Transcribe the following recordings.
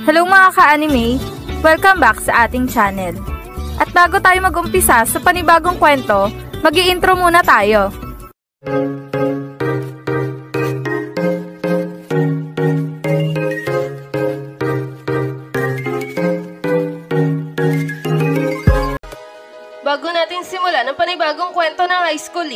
Hello mga ka-anime! Welcome back sa ating channel. At bago tayo mag-umpisa sa panibagong kwento, mag-i-intro muna tayo. Bago natin simulan ang panibagong kwento ng high school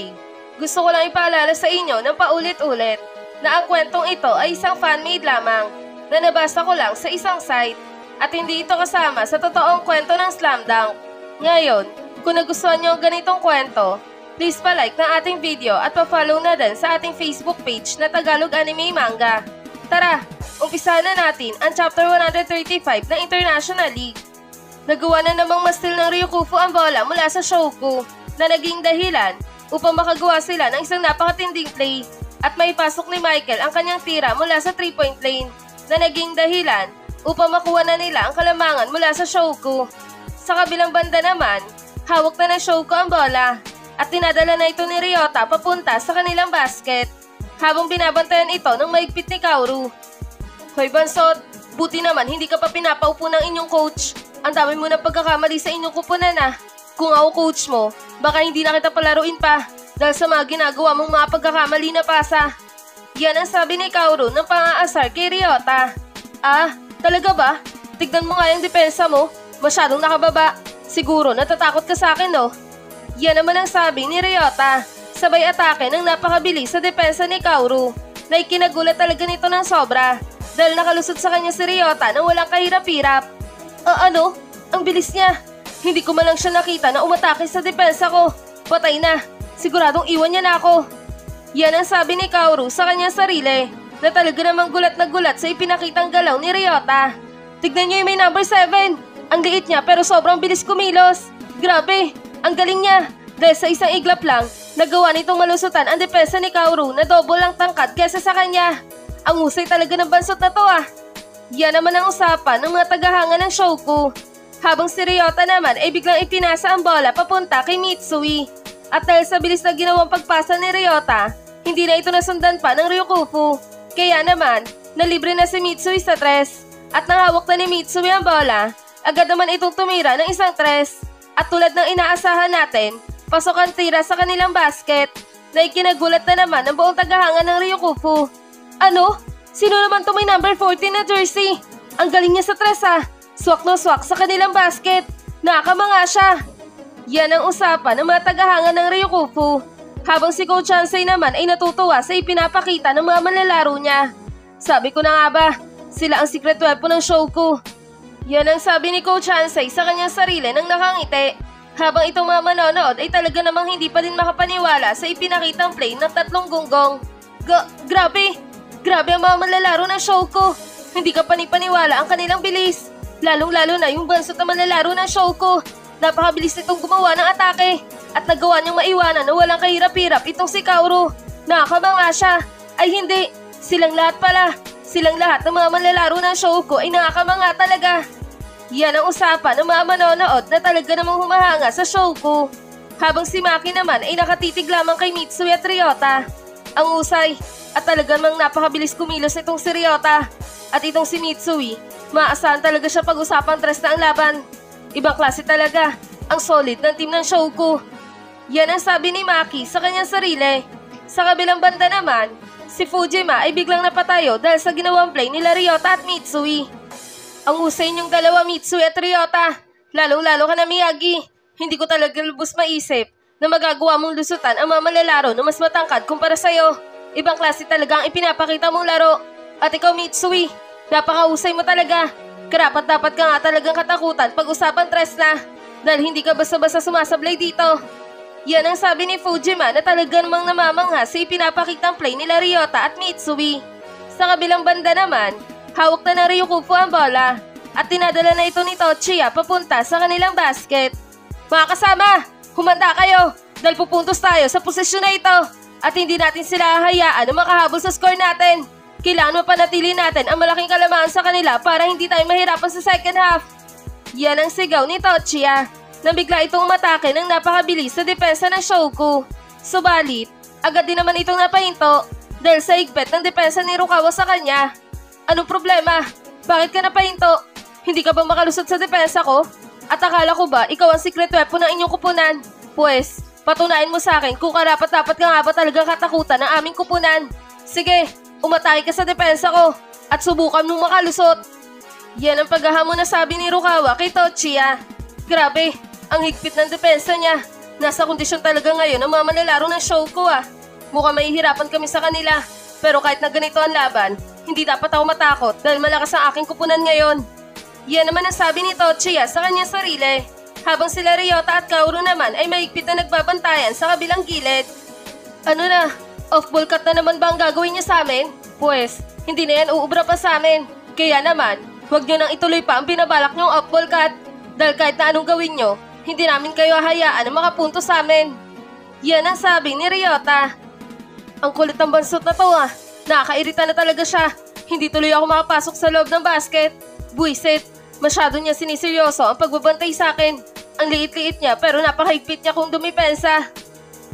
gusto ko lang ipaalala sa inyo ng paulit-ulit na ang kwentong ito ay isang fan-made lamang na nabasa ko lang sa isang site at hindi ito kasama sa totoong kwento ng Slam Dunk. Ngayon, kung nagustuhan nyo ang ganitong kwento, please pa-like ng ating video at pa-follow na din sa ating Facebook page na Tagalog Anime Manga. Tara, umpisahan na natin ang chapter 135 ng International League. Nagawa na namang mastil ng Ryukufu ang bola mula sa Shouku na naging dahilan upang makagawa sila ng isang napakatinding play at maipasok ni Michael ang kanyang tira mula sa 3-point lane na naging dahilan upang makuha na nila ang kalamangan mula sa Shouku. Sa kabilang banda naman, hawak na ng Shouku ang bola at tinadala na ito ni Ryota papunta sa kanilang basket habang binabantayan ito ng maigpit ni Kaoru. Hoy Bansot, buti naman hindi ka pa pinapaupo ng inyong coach. Ang dami mo na pagkakamali sa inyong kupunan Kung ako coach mo, baka hindi na kita palaruin pa dahil sa mga ginagawa mong mga pagkakamali na pasa. Yan ang sabi ni Kaoru ng pang-aasar kay Ryota. Ah, talaga ba? Tignan mo nga yung depensa mo. Masyadong nakababa. Siguro natatakot ka sa akin, no? Yan naman ang sabi ni Ryota. Sabay atake ng napakabilis sa depensa ni Kaoru na ikinagulat talaga nito ng sobra dahil nakalusot sa kanya si Ryota nang walang kahirap-hirap. Ano? Ang bilis niya. Hindi ko man lang siya nakita na umatake sa depensa ko. Patay na. Siguradong iwan niya na ako. Yan ang sabi ni Kaoru sa kanyang sarili na talaga namang gulat na gulat sa ipinakitang galaw ni Ryota. Tignan niyo yung may number 7. Ang liit niya pero sobrang bilis kumilos. Grabe, ang galing niya. Dahil sa isang iglap lang, nagawa nitong malusutan ang depensa ni Kaoru na double lang tangkad kesa sa kanya. Ang husay talaga ng bansot na to Yan naman ang usapan ng mga tagahanga ng Shouku. Habang si Ryota naman ay biglang ipinasa ang bola papunta kay Mitsui. At dahil sa bilis na ginawang pagpasa ni Ryota, hindi na ito nasundan pa ng Ryukufu. Kaya naman, nalibre na si Mitsui sa tres. At nahawak na ni Mitsui ang bola, agad naman itong tumira ng isang tres. At tulad ng inaasahan natin, pasok ang tira sa kanilang basket na ikinagulat na naman ng buong tagahanga ng Ryukufu. Ano? Sino naman ito may number 14 na jersey? Ang galing niya sa tres Swak no swak sa kanilang basket. Nakamanga siya. Yan ang usapan ng mga tagahanga ng Ryukufu. Habang si Coach Chansey naman ay natutuwa sa ipinapakita ng mga manlalaro niya. Sabi ko na nga ba, sila ang secret weapon ng Shouku. Yan ang sabi ni Coach Chansey sa kanyang sarili nang nakangiti. Habang itong mga manonood ay talaga namang hindi pa din makapaniwala sa ipinakitang play ng 3 gunggong. Grabe! Grabe ang mga manlalaro ng Shouku. Hindi ka panipaniwala ang kanilang bilis. Lalong-lalo na yung bansot na manlalaro ng Shouku. Napakabilis nitong gumawa ng atake at nagawa niyang maiwanan na walang kahirap-hirap itong si Kaoru. Nakakamanga siya. Ay hindi, silang lahat pala. Silang lahat ng mga manlalaro ng Shouku ay nakakamanga talaga. Yan ang usapan ng mga manonood na talaga namang humahanga sa Shouku. Habang si Maki naman ay nakatitig lamang kay Mitsui at Ryota. Ang usay at talaga namang napakabilis kumilos itong si Ryota. At itong si Mitsui, maasahan talaga siya pag-usapang tres na ang laban. Ibang klase talaga, ang solid ng team ng Shouku. Yan ang sabi ni Maki sa kanyang sarili. Sa kabilang banda naman, si Fujima ay biglang napatayo dahil sa ginawang play nila Ryota at Mitsui. Ang husay niyong dalawa Mitsui at Ryota. Lalong-lalo ka na Miyagi. Hindi ko talaga lubos maisip na magagawa mong lusutan ang mga manlalaro na mas matangkad kumpara sa'yo. Ibang klase talaga ang ipinapakita mong laro. At ikaw Mitsui, napakahusay mo talaga. Karapat-dapat ka nga talagang katakutan pag usapan tres na dahil hindi ka basta-basta sumasablay dito. Yan ang sabi ni Fujima na talaga namang namamangha sa ipinapakitang play nila Ryota at Mitsui. Sa kabilang banda naman, hawak na ng Ryukufu ang bola at tinadala na ito ni Tochiya papunta sa kanilang basket. Mga kasama, humanda kayo dahil pupuntos tayo sa posisyon na ito at hindi natin sila hahayaan na makahabol sa score natin. Kailangan mapanatili natin ang malaking kalamangan sa kanila para hindi tayo mahirapan sa second half. Yan ang sigaw ni Tochiya nang bigla itong umatake ng napakabilis sa depensa ng Shouku. Subalit, agad din naman itong napahinto dahil sa higpit ng depensa ni Rukawa sa kanya. Anong problema? Bakit ka napahinto? Hindi ka ba makalusot sa depensa ko? At akala ko ba ikaw ang secret weapon ng inyong kupunan? Pues, patunayan mo sa akin kung karapat-dapat ka nga ba talagang katakutan ng aming kupunan. Sige, umatake ka sa depensa ko at subukan mong makalusot. Yan ang paghahamon na sabi ni Rukawa kay Totsuya. Grabe, ang higpit ng depensa niya. Nasa kondisyon talaga ngayon ang mga manlalaro ng show ko Mukhang mahihirapan kami sa kanila. Pero kahit na ganito ang laban, hindi dapat ako matakot dahil malakas ang aking kupunan ngayon. Yan naman ang sabi ni Totsuya sa kanyang sarili. Habang sila Ryota at Kaoru naman ay mahigpit na nagbabantayan sa kabilang gilid. Ano na? Off-ball cut na naman ba ang gagawin niya sa amin? Pues, hindi na yan uubra pa sa amin. Kaya naman, huwag nyo nang ituloy pa ang binabalak nyong off-ball cut. Dahil kahit na anong gawin nyo, hindi namin kayo hayaan na makapunto sa amin. Yan ang sabi ni Ryota. Ang kulit ng bansot na to Nakakairita na talaga siya. Hindi tuloy ako makapasok sa loob ng basket. Buisit, masyado niya siniseryoso ang pagbabantay sa akin. Ang liit-liit niya pero napakahigpit niya kung dumipensa.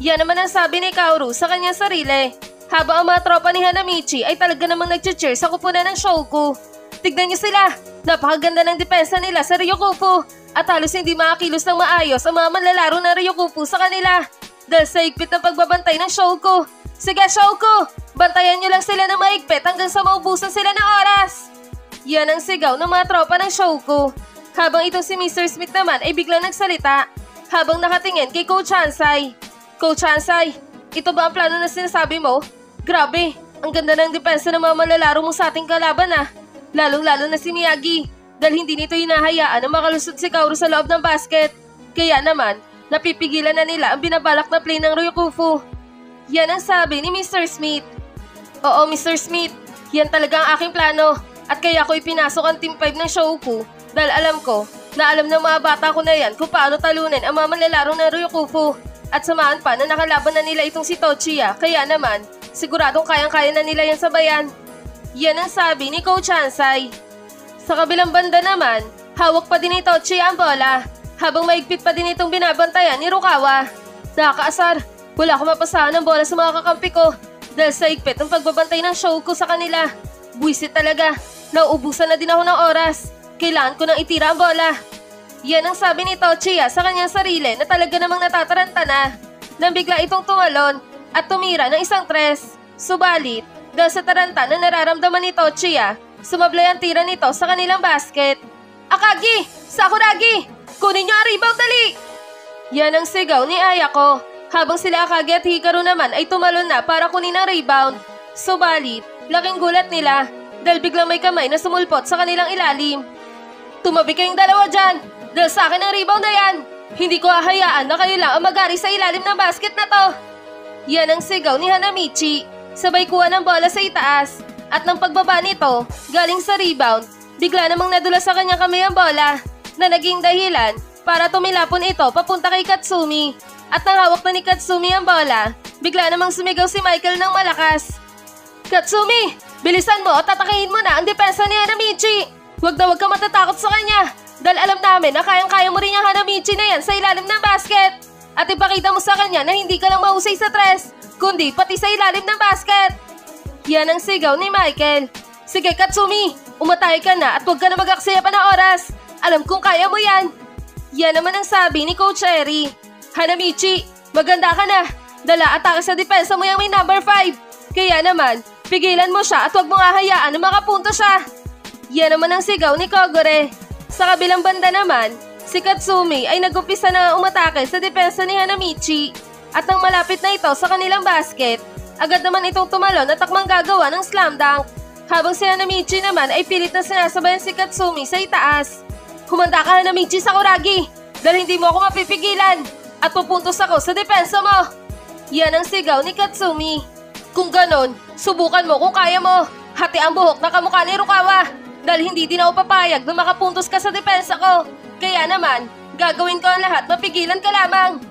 Yan naman ang sabi ni Kaoru sa kanyang sarili. Habang ang mga tropa ni Hanamichi ay talaga namang nag-cheer sa kupunan ng Shouku. Tignan niyo sila! Napakaganda ng depensa nila sa Ryokufu. At halos hindi makakilos ng maayos ang mga manlalaro ng Ryokufu sa kanila. Dahil sa higpit ng pagbabantay ng Shouku. Sige Shouku! Bantayan niyo lang sila ng mahigpit hanggang sa maubusan sila ng oras! Yan ang sigaw ng mga tropa ng Shouku. Habang itong si Mr. Smith naman ay biglang nagsalita. Habang nakatingin kay Coach Hansai. Coach Hansai, ito ba ang plano na sinasabi mo? Grabe, ang ganda ng depensa ng mga manlalaro mo sa ating kalaban Lalong-lalo na si Miyagi. Dahil hindi nito hinahayaan na makalusot si Kaoru sa loob ng basket. Kaya naman, napipigilan na nila ang binabalak na play ng Ryokufu. Yan ang sabi ni Mr. Smith. Oo, Mr. Smith. Yan talaga ang aking plano. At kaya ko ipinasok ang Team 5 ng Shouku dahil alam ko na alam ng mga bata ko na yan kung paano talunin ang mga manlalaro ng Ryokufu. At samahan pa na nakalaban na nila itong si Totsuya. Kaya naman, siguradong kayang-kaya na nila yan sabayan. Yan ang sabi ni Coach Hansai. Sa kabilang banda naman, hawak pa din ni Totsuya ang bola. Habang maigpit pa din itong binabantayan ni Rukawa. Nakakaasar. Wala akong mapasahan ng bola sa mga kakampi ko dahil sa higpit ng pagbabantay ng Shouku sa kanila. Buisit talaga. Nauubusan na din ako ng oras. Kailangan ko nang itira ang bola. Yan ang sabi ni Totsuya sa kanyang sarili na talaga namang natataranta na. Nang bigla itong tumalon at tumira ng isang tres. Subalit, dahil sa taranta na nararamdaman ni Totsuya, sumablay ang tira nito sa kanilang basket. Akagi! Sakuragi! Kunin niyo ang rebound dali! Yan ang sigaw ni Ayako. Habang sila Akagi at Hikaru naman ay tumalon na para kunin ang rebound. Subalit, laking gulat nila dahil biglang may kamay na sumulpot sa kanilang ilalim. Tumabi kayong dalawa dyan! Dahil sa akin ang rebound na yan! Hindi ko hahayaan na kayo lang ang mag-ari sa ilalim ng basket na to! Yan ang sigaw ni Hanamichi. Sabay kuha ng bola sa itaas. At nang pagbaba nito, galing sa rebound, bigla namang nadula sa kanyang kamay ang bola na naging dahilan para tumilapon ito papunta kay Katsumi. At nang hawak na ni Katsumi ang bola, bigla namang sumigaw si Michael ng malakas. Katsumi! Bilisan mo at tatakihin mo na ang depensa ni Hanamichi! Huwag na huwag ka matatakot sa kanya! Dahil alam namin na kayang-kaya mo rin yung Hanamichi na yan sa ilalim ng basket! At ipakita mo sa kanya na hindi ka lang mahusay sa tres, kundi pati sa ilalim ng basket! Yan ang sigaw ni Michael. Sige Katsumi, umatay ka na at huwag ka na mag-aksaya pa ng oras! Alam kong kaya mo yan! Yan naman ang sabi ni Coach Eri. Hanamichi, maganda ka na. Dala atake sa depensa mo yung may number 5. Kaya naman, pigilan mo siya at huwag mo nga hayaan na makapunto siya. Yan naman ang sigaw ni Kogure. Sa kabilang banda naman, si Katsumi ay nag-umpisa na umatake sa depensa ni Hanamichi. At nang malapit na ito sa kanilang basket, agad naman itong tumalon at takmang gagawa ng slam dunk. Habang si Hanamichi naman ay pilit na sinasabayan si Katsumi sa itaas. Humanda ka Hanamichi Sakuragi dahil hindi mo ako mapipigilan. At pupuntos ako sa depensa mo. Yan ang sigaw ni Katsumi. Kung ganon, subukan mo kung kaya mo. Hati ang buhok na kamukha ni Rukawa. Dahil hindi din ako papayag na makapuntos ka sa depensa ko. Kaya naman, gagawin ko ang lahat, mapigilan ka lamang.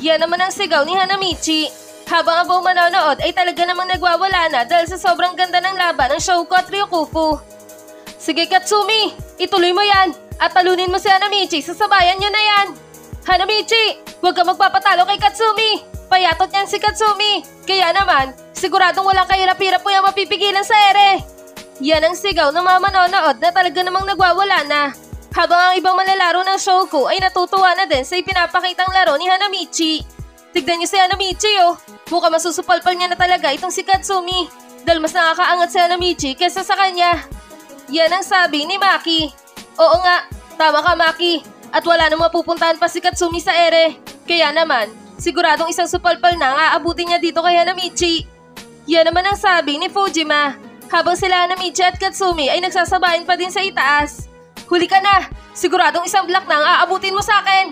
Yan naman ang sigaw ni Hanamichi. Habang ang buong manonood ay talaga namang nagwawala na dahil sa sobrang ganda ng laban ng Shouku at Ryokufu. Sige Katsumi, ituloy mo yan. At talunin mo si Hanamichi, sasabayan nyo na yan. Hanamichi, huwag ka magpapatalo kay Katsumi. Payatot niyan si Katsumi. Kaya naman, siguradong walang kahirap-hirap mo yung mapipigilan sa ere. Yan ang sigaw ng mga manonood na talaga namang nagwawala na. Habang ang ibang manlalaro ng Shouko ay natutuwa na din sa ipinapakitang laro ni Hanamichi. Tignan niyo si Hanamichi oh. Mukhang masusupalpal niya na talaga itong si Katsumi. Dahil mas nakakaangat si Hanamichi kesa sa kanya. Yan ang sabi ni Maki. Oo nga, tama ka Maki. At wala nang mapupuntahan pa si Katsumi sa ere. Kaya naman, siguradong isang supalpal na ang aabutin niya dito kay Hanamichi. Yan naman ang sabi ni Fujima. Habang sila Hanamichi at Katsumi ay nagsasabayan pa din sa itaas. Huli ka na! Siguradong isang block na ang aabutin mo sa akin!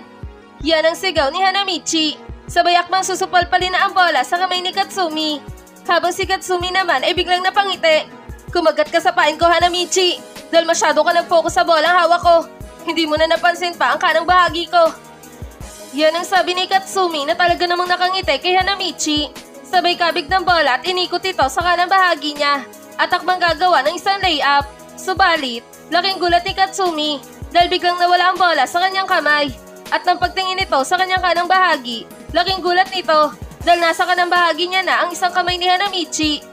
Yan ang sigaw ni Hanamichi. Sabay akmang susupalpalin na ang bola sa kamay ni Katsumi. Habang si Katsumi naman ay biglang napangiti. Kumagat ka sa pain ko Hanamichi. Dahil masyado ka nag-focus sa bolang hawak ko. Hindi mo na napansin pa ang kanang bahagi ko. Yan ang sabi ni Katsumi na talaga namang nakangiti kay Hanamichi. Sabay kabig ng bola at inikot ito sa kanang bahagi niya. At akmang gagawa ng isang layup. Subalit, laking gulat ni Katsumi dahil biglang nawala ang bola sa kanyang kamay. At nang pagtingin nito sa kanyang kanang bahagi, laking gulat nito dahil nasa kanang bahagi niya na ang isang kamay ni Hanamichi.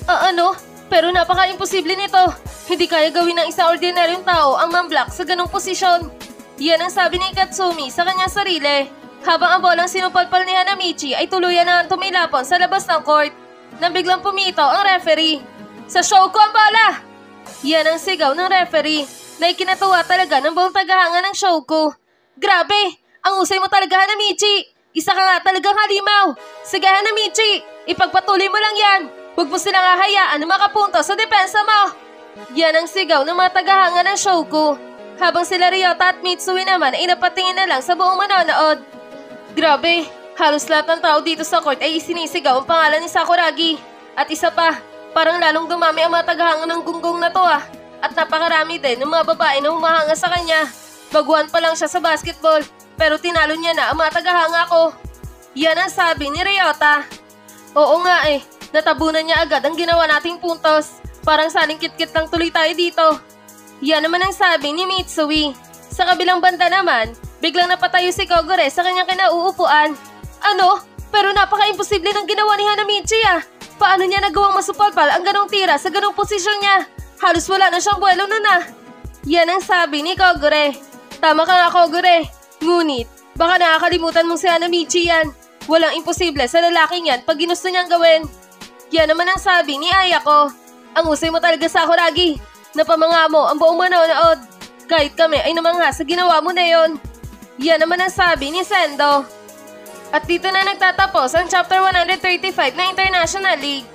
Ano? Pero napaka-imposible nito. Hindi kaya gawin ng isang ordinaryong tao ang man-block sa ganong posisyon. Yan ang sabi ni Katsumi sa kanyang sarili. Habang ang bolang sinupalpal ni Hanamichi ay tuluyan na tumilapon sa labas ng court. Nang biglang pumitaw ang referee. Sa Shouko ang bola! Yan ang sigaw ng referee na ikinatuwa talaga ng buong tagahanga ng Shouko. Grabe! Ang usay mo talaga Hanamichi! Isa ka nga talagang halimaw! Sige Hanamichi! Ipagpatuloy mo lang yan! Huwag mo silang hahayaan na makapunto sa depensa mo! Yan ang sigaw ng mga tagahanga ng Shouko. Habang sila Ryota at Mitsui naman ay napatingin na lang sa buong manonood. Grabe! Halos lahat ng tao dito sa court ay isinisigaw ang pangalan ni Sakuragi. At isa pa, parang lalong dumami ang mga tagahanga ng gunggong na to ah. At napakarami din ng mga babae na humahanga sa kanya. Baguhan pa lang siya sa basketball, pero tinalo niya na ang mga tagahanga ko. Yan ang sabi ni Ryota. Oo nga eh, natabunan niya agad ang ginawa nating puntos. Parang saling kit-kit lang tuloy tayo dito. Yan naman ang sabi ni Mitsui. Sa kabilang banda naman, biglang napatayo si Kogure sa kanyang kinauupuan. Ano? Pero napaka-imposible ng ginawa ni Hanamichi ah. Paano niya nagawang masupalpal ang ganong tira sa ganong posisyon niya? Halos wala na siyang buwelo nun ah. Yan ang sabi ni Kogure. Tama ka nga Kogure. Ngunit, baka nakakalimutan mong si Hanamichi yan. Walang imposible sa lalaking yan pag ginusto niyang gawin. Yan naman ang sabi ni Ayako. Ang usay mo talaga Sakuragi. Napamanga mo ang buong manonood. Kahit kami ay namangha sa ginawa mo na yon. Yan naman ang sabi ni Sendo. At dito na nagtatapos ang Chapter 135 na International League.